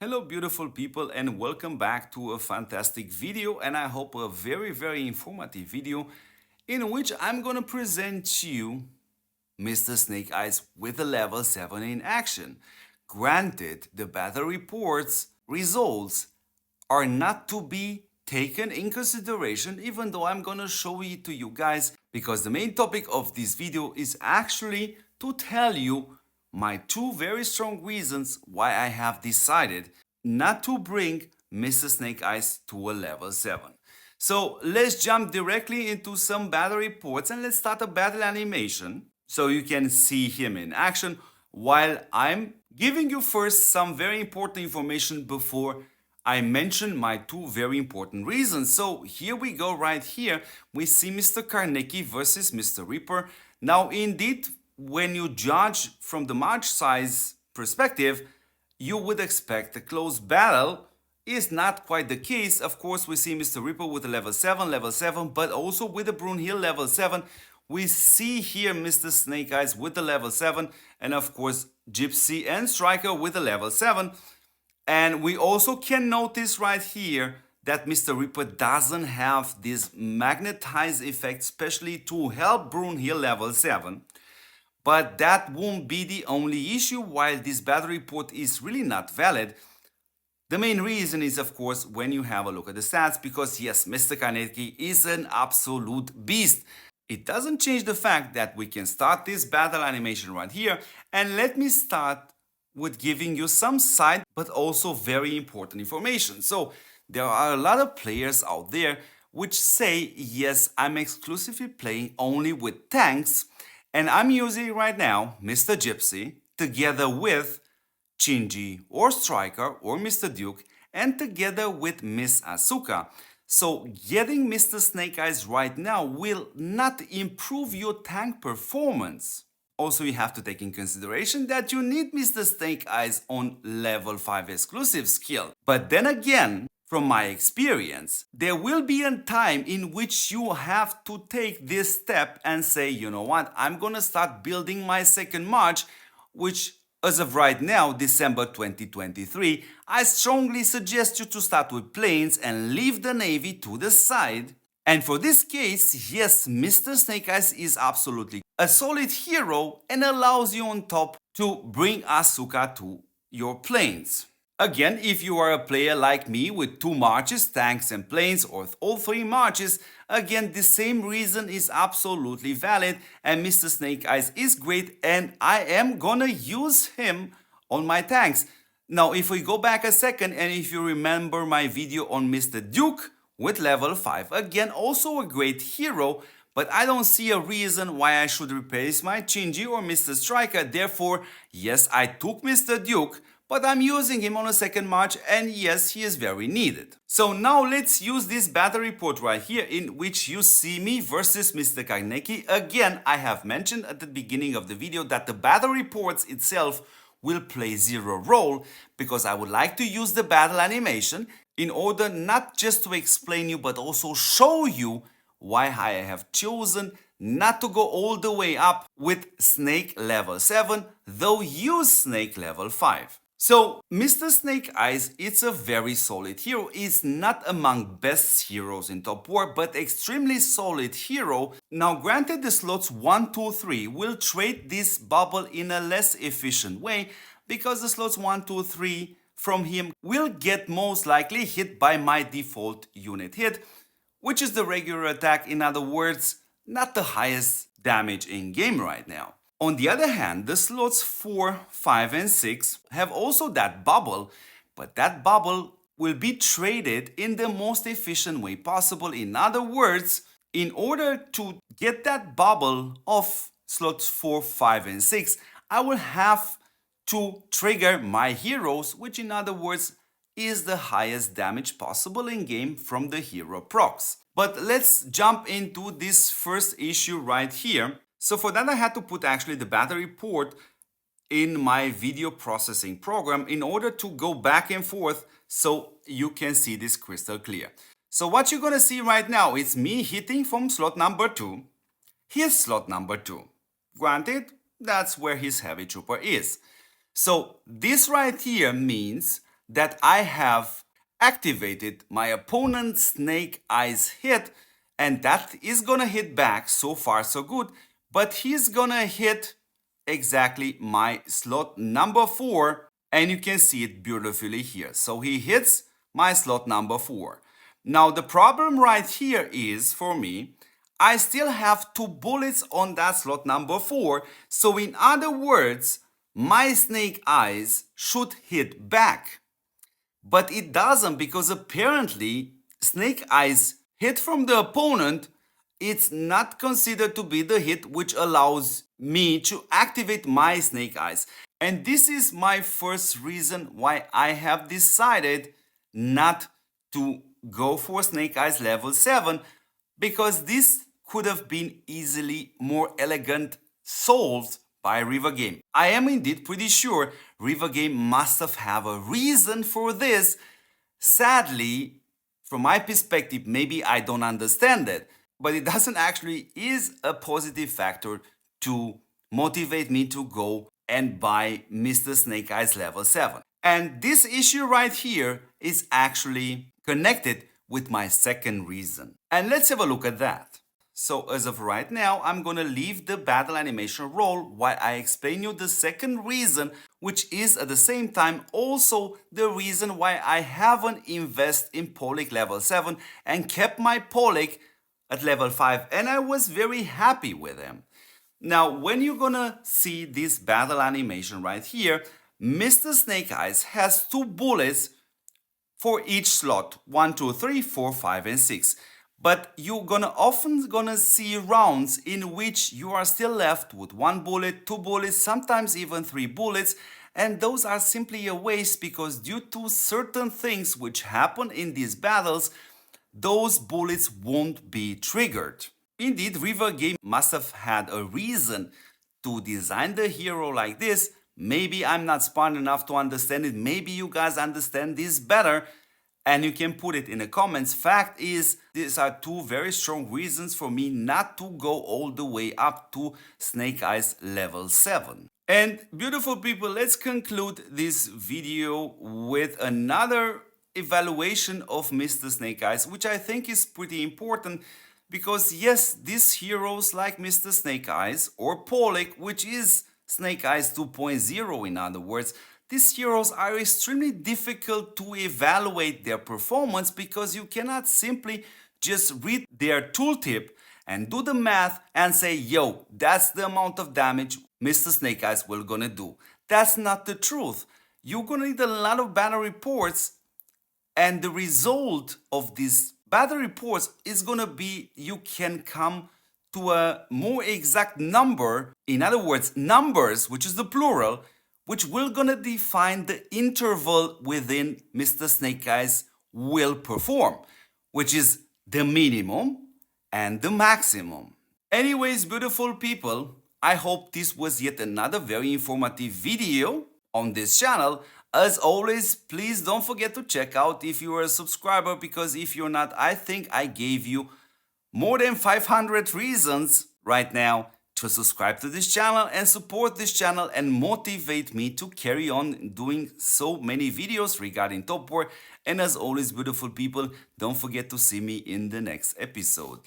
Hello beautiful people and welcome back to a fantastic video, and I hope a very informative video in which I'm gonna present you Mr. Snake Eyes with a level 7 in action. Granted, the battle reports results are not to be taken in consideration, even though I'm gonna show it to you guys, because the main topic of this video is actually to tell you my two very strong reasons why I have decided not to bring Mr. Snake Eyes to a level 7. So let's jump directly into some battle reports and let's start a battle animation so you can see him in action, while I'm giving you first some very important information before I mention my two very important reasons. So here we go. Right here we see Mr. Carnegie versus Mr. Reaper. Now indeed, when you judge from the match size perspective, you would expect a close battle. Is not quite the case. Of course, we see Mr. Reaper with a level 7, but also with a Brunhill level 7. We see here Mr. Snake Eyes with the level 7, and of course Gypsy and Striker with a level 7. And we also can notice right here that Mr. Reaper doesn't have this magnetize effect, especially to help Brunhill level 7. But that won't be the only issue. While this battle report is really not valid, the main reason is, of course, when you have a look at the stats, because yes, Mr. Kaneki is an absolute beast. It doesn't change the fact that we can start this battle animation right here, and let me start with giving you some side but also very important information. So there are a lot of players out there which say, yes, I'm exclusively playing only with tanks, and I'm using right now Mr. Gypsy together with Shinji or Striker or Mr. Duke, and together with Miss Asuka. So getting Mr. Snake Eyes right now will not improve your tank performance. Also, you have to take in consideration that you need Mr. Snake Eyes on level 5 exclusive skill. But then again, from my experience, there will be a time in which you have to take this step and say, you know what, I'm gonna start building my second March, which as of right now, December 2023, I strongly suggest you to start with planes and leave the Navy to the side. And for this case, yes, Mr. Snake Eyes is absolutely a solid hero and allows you on top to bring Asuka to your planes. Again, if you are a player like me with two marches, tanks and planes, or all three marches, again, the same reason is absolutely valid, and Mr. Snake Eyes is great, and I am gonna use him on my tanks. Now, if we go back a second, and if you remember my video on Mr. Duke with level 5, again, also a great hero, but I don't see a reason why I should replace my Shinji or Mr. Striker. Therefore, yes, I took Mr. Duke, but I'm using him on a second March, and yes, he is very needed. So now let's use this battle report right here, in which you see me versus Mr. Kaneki. Again, I have mentioned at the beginning of the video that the battle reports itself will play zero role, because I would like to use the battle animation in order not just to explain you but also show you why I have chosen not to go all the way up with Snake level 7, though use Snake level 5. So Mr. Snake Eyes, it's a very solid hero. He's not among best heroes in Top War, but extremely solid hero. Now granted, the slots 1, 2, 3 will trade this bubble in a less efficient way, because the slots 1, 2, 3 from him will get most likely hit by my default unit hit, which is the regular attack. In other words, not the highest damage in game right now. On the other hand, the slots 4, 5 and 6 have also that bubble, but that bubble will be traded in the most efficient way possible. In other words, in order to get that bubble of slots 4, 5 and 6, I will have to trigger my heroes, which in other words is the highest damage possible in game from the hero procs. But let's jump into this first issue right here. So for that, I had to put actually the battle report in my video processing program in order to go back and forth so you can see this crystal clear. So what you're gonna see right now is me hitting from slot number 2, his slot number 2. Granted, that's where his heavy trooper is. So this right here means that I have activated my opponent's snake eyes hit, and that is gonna hit back. So far so good, but he's gonna hit exactly my slot number 4, and you can see it beautifully here. So he hits my slot number 4. Now the problem right here is, for me, I still have 2 bullets on that slot number 4. So in other words, my snake eyes should hit back. But it doesn't, because apparently snake eyes hit from the opponent, it's not considered to be the hit which allows me to activate my snake eyes. And this is my first reason why I have decided not to go for snake eyes level 7, because this could have been easily more elegant solved by River Game. I am indeed pretty sure River Game must have a reason for this. Sadly, from my perspective, maybe I don't understand it, but it doesn't actually is a positive factor to motivate me to go and buy Mr. Snake Eyes level 7. And this issue right here is actually connected with my second reason. And let's have a look at that. So as of right now, I'm gonna leave the battle animation role while I explain you the second reason, which is at the same time also the reason why I haven't invested in Pollock level 7 and kept my Pollock at level 5, and I was very happy with him. Now, when you're gonna see this battle animation right here, Mr. Snake Eyes has 2 bullets for each slot, 1, 2, 3, 4, 5, and 6. But you're often gonna see rounds in which you are still left with 1 bullet, 2 bullets, sometimes even 3 bullets, and those are simply a waste, because due to certain things which happen in these battles, those bullets won't be triggered. Indeed, River Game must have had a reason to design the hero like this. Maybe I'm not smart enough to understand it. Maybe you guys understand this better, and you can put it in the comments. Fact is, these are 2 very strong reasons for me not to go all the way up to Snake Eyes level 7. And beautiful people, let's conclude this video with another evaluation of Mr. Snake Eyes, which I think is pretty important, because yes, these heroes like Mr. Snake Eyes or Pollock, which is Snake Eyes 2.0 in other words, these heroes are extremely difficult to evaluate their performance, because you cannot simply just read their tooltip and do the math and say, yo, that's the amount of damage Mr. Snake Eyes will gonna do. That's not the truth. You're gonna need a lot of battle reports, and the result of these battle reports is gonna be you can come to a more exact number. In other words, numbers, which is the plural, which will gonna define the interval within Mr. Snake Eyes will perform, which is the minimum and the maximum. Anyways, beautiful people, I hope this was yet another very informative video on this channel. As always, please don't forget to check out if you are a subscriber, because if you're not, I think I gave you more than 500 reasons right now to subscribe to this channel and support this channel and motivate me to carry on doing so many videos regarding Top War. And as always, beautiful people, don't forget to see me in the next episode.